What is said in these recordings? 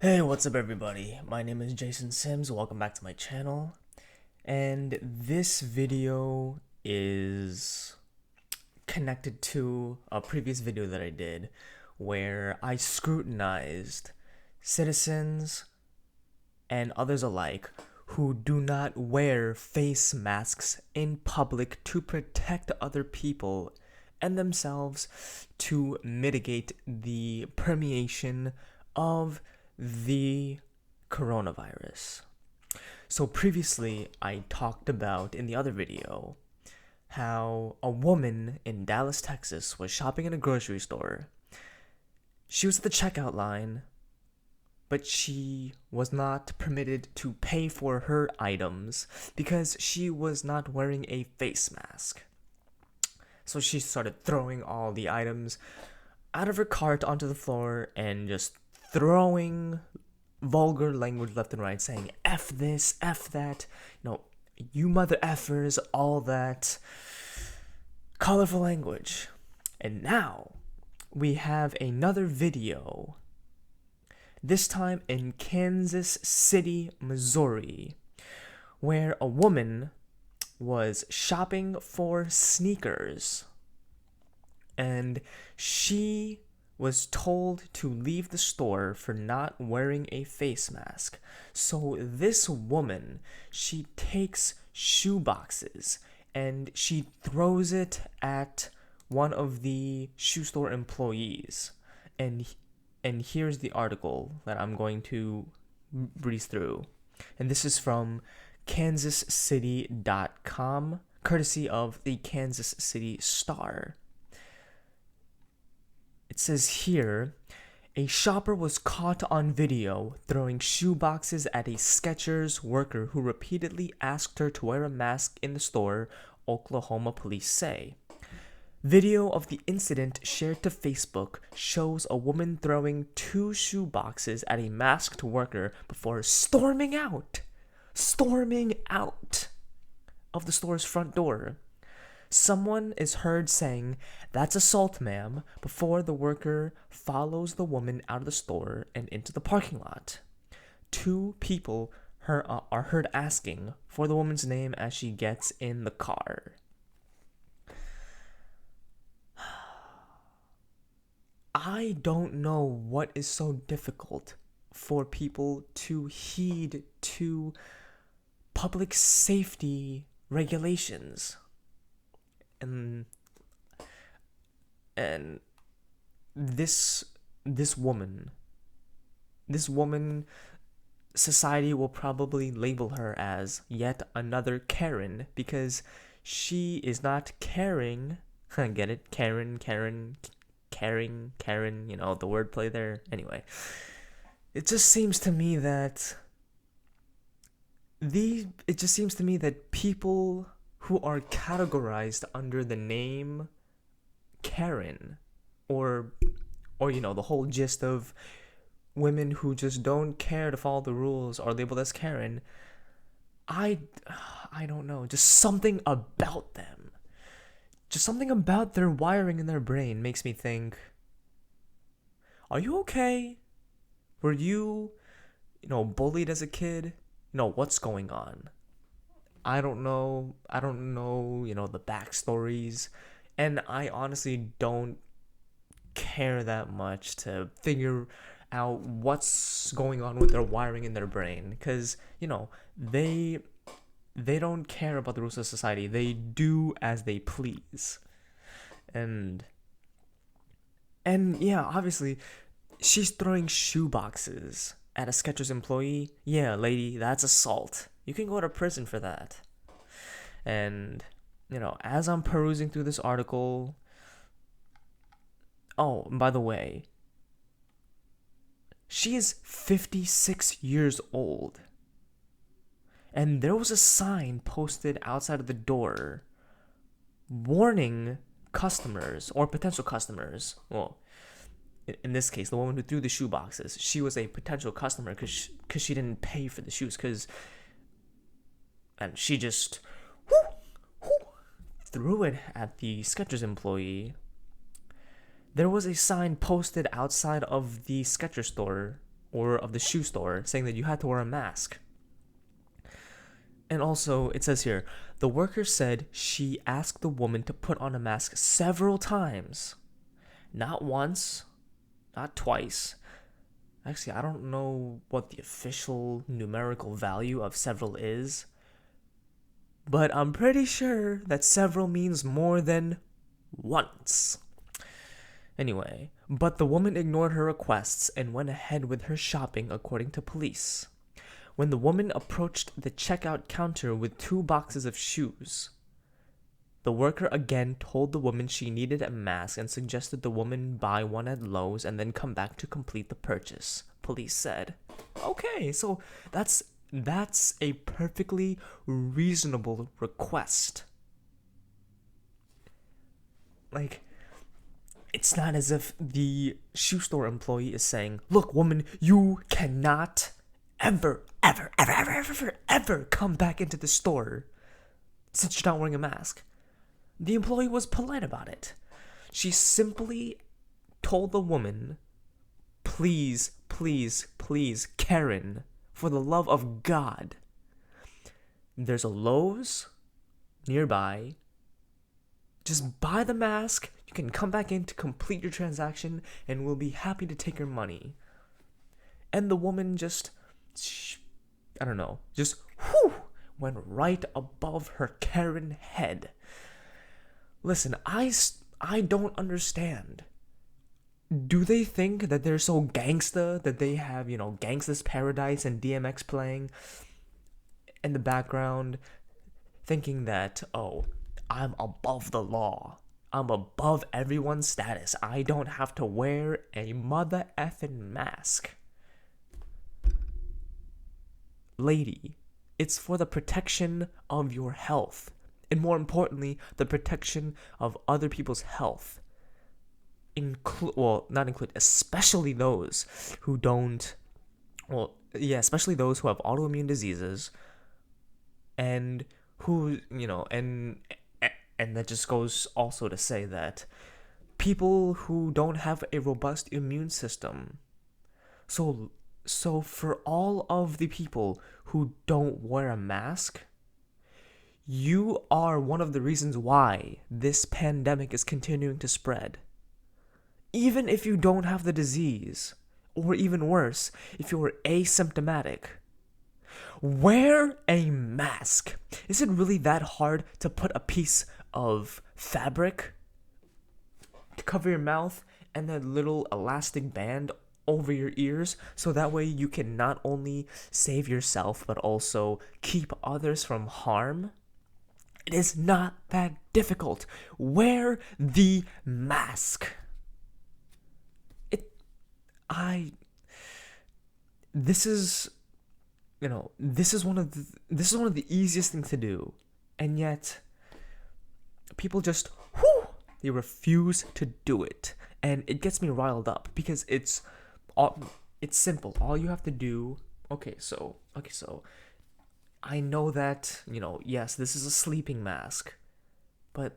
Hey, what's up everybody? My name is Jason Sims. Welcome back to my channel. And this video is connected to a previous video that I did where I scrutinized citizens and others alike who do not wear face masks in public to protect other people and themselves to mitigate the permeation of the coronavirus. So previously, I talked about in the other video how a woman in Dallas, Texas was shopping in a grocery store. She was at the checkout line, but she was not permitted to pay for her items because she was not wearing a face mask. So she started throwing all the items out of her cart onto the floor and just throwing vulgar language left and right, saying F this, F that, you mother effers, all that colorful language. And now we have another video, this time in Kansas City, Missouri, where a woman was shopping for sneakers and she was told to leave the store for not wearing a face mask. So this woman, she takes shoe boxes and she throws it at one of the shoe store employees. And here's the article that I'm going to breeze through. And this is from kansascity.com, courtesy of the Kansas City Star. It says here, a shopper was caught on video throwing shoe boxes at a Skechers worker who repeatedly asked her to wear a mask in the store, Oklahoma police say. Video of the incident shared to Facebook shows a woman throwing 2 shoe boxes at a masked worker before storming out of the store's front door. Someone is heard saying, "That's assault, ma'am," before the worker follows the woman out of the store and into the parking lot. 2 people are heard asking for the woman's name as she gets in the car. I don't know what is so difficult for people to heed to public safety regulations. And this woman, society will probably label her as yet another Karen because she is not caring. Get it? Karen, caring, the wordplay there. Anyway, it just seems to me that people who are categorized under the name Karen, or the whole gist of women who just don't care to follow the rules are labeled as Karen. I don't know, just something about them, just something about their wiring in their brain makes me think, are you okay? Were you bullied as a kid? What's going on? I don't know, the backstories, and I honestly don't care that much to figure out what's going on with their wiring in their brain, because, they don't care about the rules of society. They do as they please. And yeah, obviously, she's throwing shoe boxes at a Skechers employee. Yeah, lady, that's assault. You can go to prison for that. And, as I'm perusing through this article, oh, by the way, she is 56 years old. And there was a sign posted outside of the door warning customers or potential customers. Well, in this case, the woman who threw the shoe boxes, she was a potential customer because she didn't pay for the shoes, and she just threw it at the Skechers employee. There was a sign posted outside of the Skechers store or of the shoe store saying that you had to wear a mask. And also, it says here, the worker said she asked the woman to put on a mask several times. Not once, not twice. Actually, I don't know what the official numerical value of several is, but I'm pretty sure that several means more than once. Anyway, but the woman ignored her requests and went ahead with her shopping, according to police. When the woman approached the checkout counter with 2 boxes of shoes, the worker again told the woman she needed a mask and suggested the woman buy one at Lowe's and then come back to complete the purchase, police said. Okay, so that's a perfectly reasonable request. Like, it's not as if the shoe store employee is saying, look, woman, you cannot ever come back into the store since you're not wearing a mask. The employee was polite about it. She simply told the woman, please, Karen, for the love of God, there's a Lowe's nearby. Just buy the mask. You can come back in to complete your transaction, and we'll be happy to take your money. And the woman just, went right above her Karen head. Listen, I don't understand. Do they think that they're so gangsta that they have, Gangsta's Paradise and DMX playing in the background, thinking that, oh, I'm above the law. I'm above everyone's status. I don't have to wear a mother effing mask. Lady, it's for the protection of your health. And more importantly, the protection of other people's health. Especially those who don't, especially those who have autoimmune diseases and who, and that just goes also to say that people who don't have a robust immune system. So for all of the people who don't wear a mask, you are one of the reasons why this pandemic is continuing to spread. Even if you don't have the disease, or even worse, if you're asymptomatic, wear a mask. Is it really that hard to put a piece of fabric to cover your mouth and a little elastic band over your ears so that way you can not only save yourself but also keep others from harm? It is not that difficult. Wear the mask. This is one of the easiest things to do, and yet people just they refuse to do it, and it gets me riled up because it's simple. All you have to do. Okay, so I know that, yes, this is a sleeping mask, but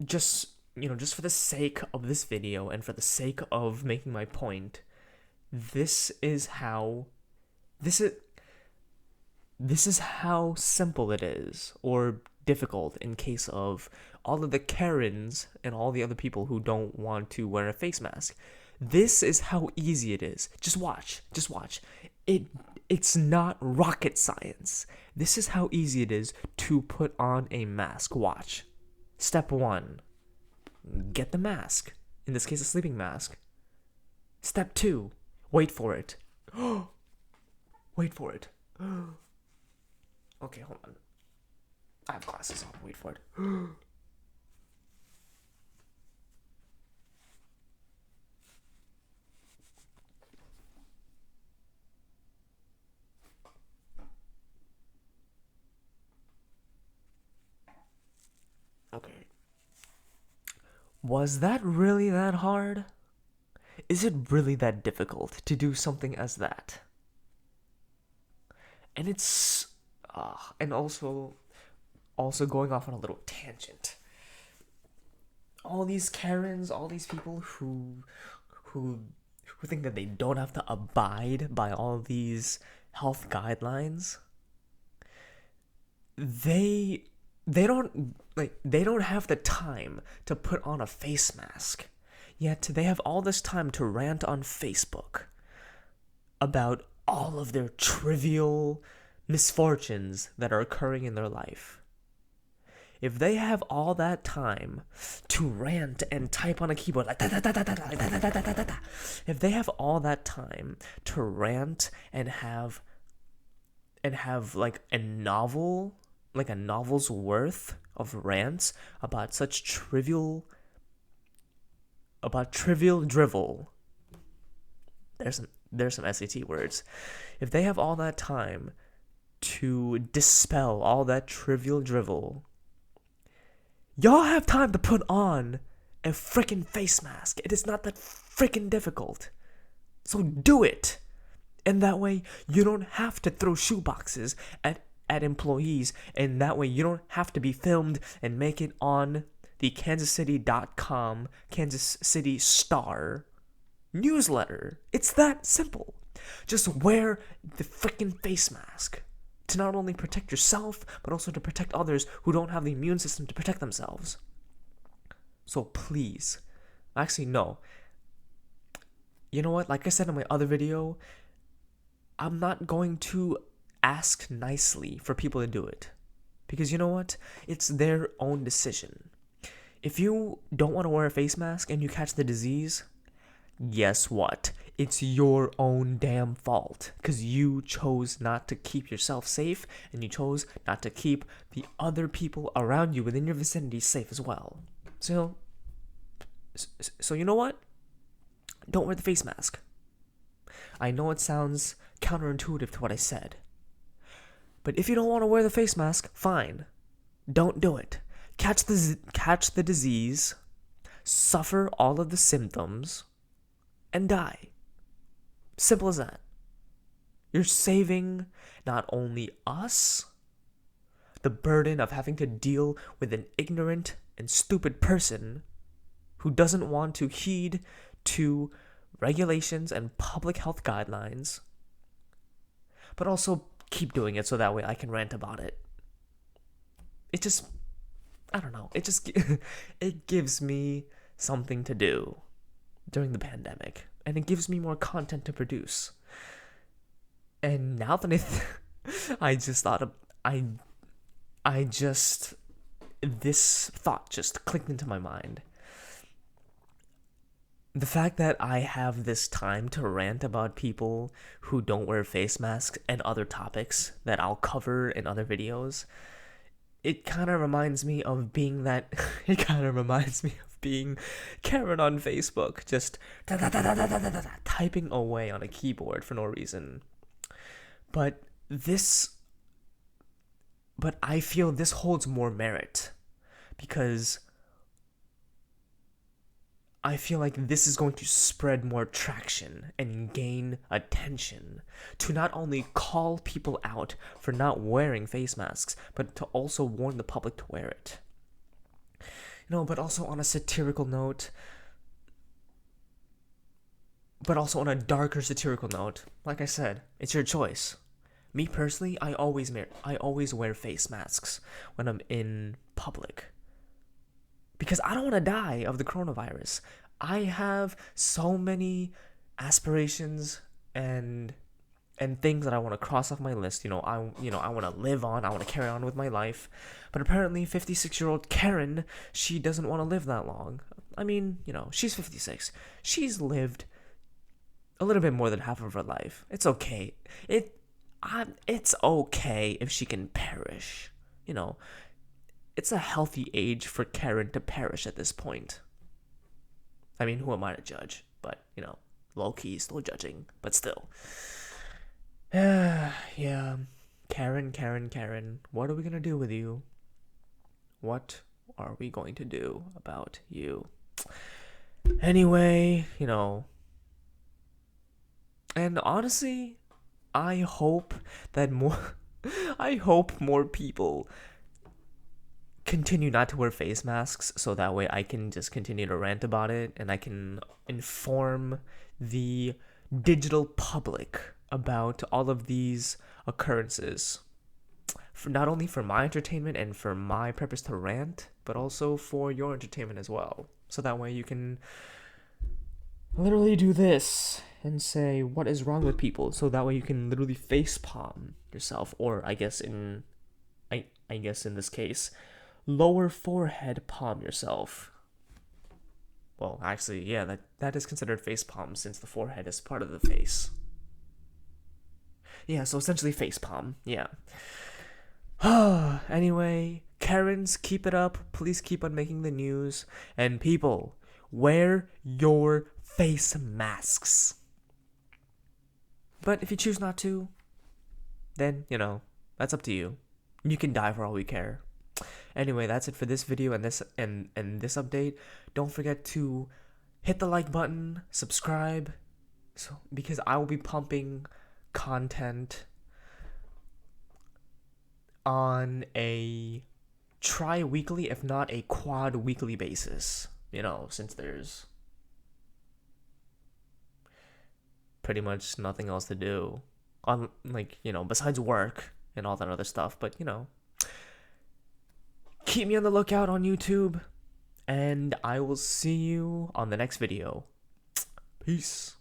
just for the sake of this video and for the sake of making my point, this is how simple it is, or difficult in case of all of the Karens and all the other people who don't want to wear a face mask. This is how easy it is. Just watch. It's not rocket science. This is how easy it is to put on a mask. Watch. Step 1. Get the mask. In this case, a sleeping mask. Step 2. Wait for it. Wait for it. Okay, hold on. I have glasses on. Wait for it. Okay. Was that really that hard? Is it really that difficult to do something as that? And it's and also going off on a little tangent. All these Karens, all these people who who think that they don't have to abide by all these health guidelines, they they don't have the time to put on a face mask. Yet they have all this time to rant on Facebook about all of their trivial misfortunes that are occurring in their life. If they have all that time to rant and type on a keyboard like if they have all that time to rant and have like a novel's worth of rants about trivial drivel. There's some SAT words. If they have all that time to dispel all that trivial drivel, y'all have time to put on a freaking face mask. It is not that freaking difficult. So do it. And that way you don't have to throw shoeboxes at employees, and that way you don't have to be filmed and make it on the kansascity.com Kansas City Star newsletter. It's that simple. Just wear the freaking face mask to not only protect yourself, but also to protect others who don't have the immune system to protect themselves. So please, actually no. You know what? Like I said in my other video, I'm not going to ask nicely for people to do it. Because you know what? It's their own decision. If you don't want to wear a face mask and you catch the disease, guess what? It's your own damn fault. Because you chose not to keep yourself safe, and you chose not to keep the other people around you within your vicinity safe as well. So you know what? Don't wear the face mask. I know it sounds counterintuitive to what I said. But if you don't want to wear the face mask, fine. Don't do it. Catch the disease, suffer all of the symptoms, and die. Simple as that. You're saving not only us the burden of having to deal with an ignorant and stupid person who doesn't want to heed to regulations and public health guidelines, but also keep doing it so that way I can rant about it. It just, I don't know, it gives me something to do during the pandemic, and it gives me more content to produce. And now that this thought just clicked into my mind. The fact that I have this time to rant about people who don't wear face masks and other topics that I'll cover in other videos, it kind of reminds me of being Karen on Facebook, just typing away on a keyboard for no reason. But I feel this holds more merit, because I feel like this is going to spread more traction and gain attention to not only call people out for not wearing face masks, but to also warn the public to wear it. But also on a satirical note, but also on a darker satirical note, like I said, it's your choice. Me personally, I always wear face masks when I'm in public. Because I don't want to die of the coronavirus. I have so many aspirations and things that I want to cross off my list. I want to live on. I want to carry on with my life. But apparently, 56-year-old Karen, she doesn't want to live that long. I mean, she's 56. She's lived a little bit more than half of her life. It's okay. It's okay if she can perish. It's a healthy age for Karen to perish at this point. I mean, who am I to judge? But, low-key, still judging, but still. Yeah. Karen, what are we gonna do with you? What are we going to do about you? Anyway, and honestly, I hope more people continue not to wear face masks, so that way I can just continue to rant about it, and I can inform the digital public about all of these occurrences. Not only for my entertainment and for my purpose to rant, but also for your entertainment as well. So that way you can literally do this and say what is wrong with people. So that way you can literally facepalm yourself, or I guess in this case, lower forehead palm yourself. Well, actually, yeah, that is considered facepalm since the forehead is part of the face. Yeah, so essentially facepalm. Yeah. Anyway, Karens, keep it up. Please keep on making the news. And people, wear your face masks. But if you choose not to, then, that's up to you. You can die for all we care. Anyway, that's it for this video and this update. Don't forget to hit the like button, subscribe, because I will be pumping content on a tri-weekly, if not a quad-weekly basis. Since there's pretty much nothing else to do on, besides work and all that other stuff. But keep me on the lookout on YouTube, and I will see you on the next video. Peace.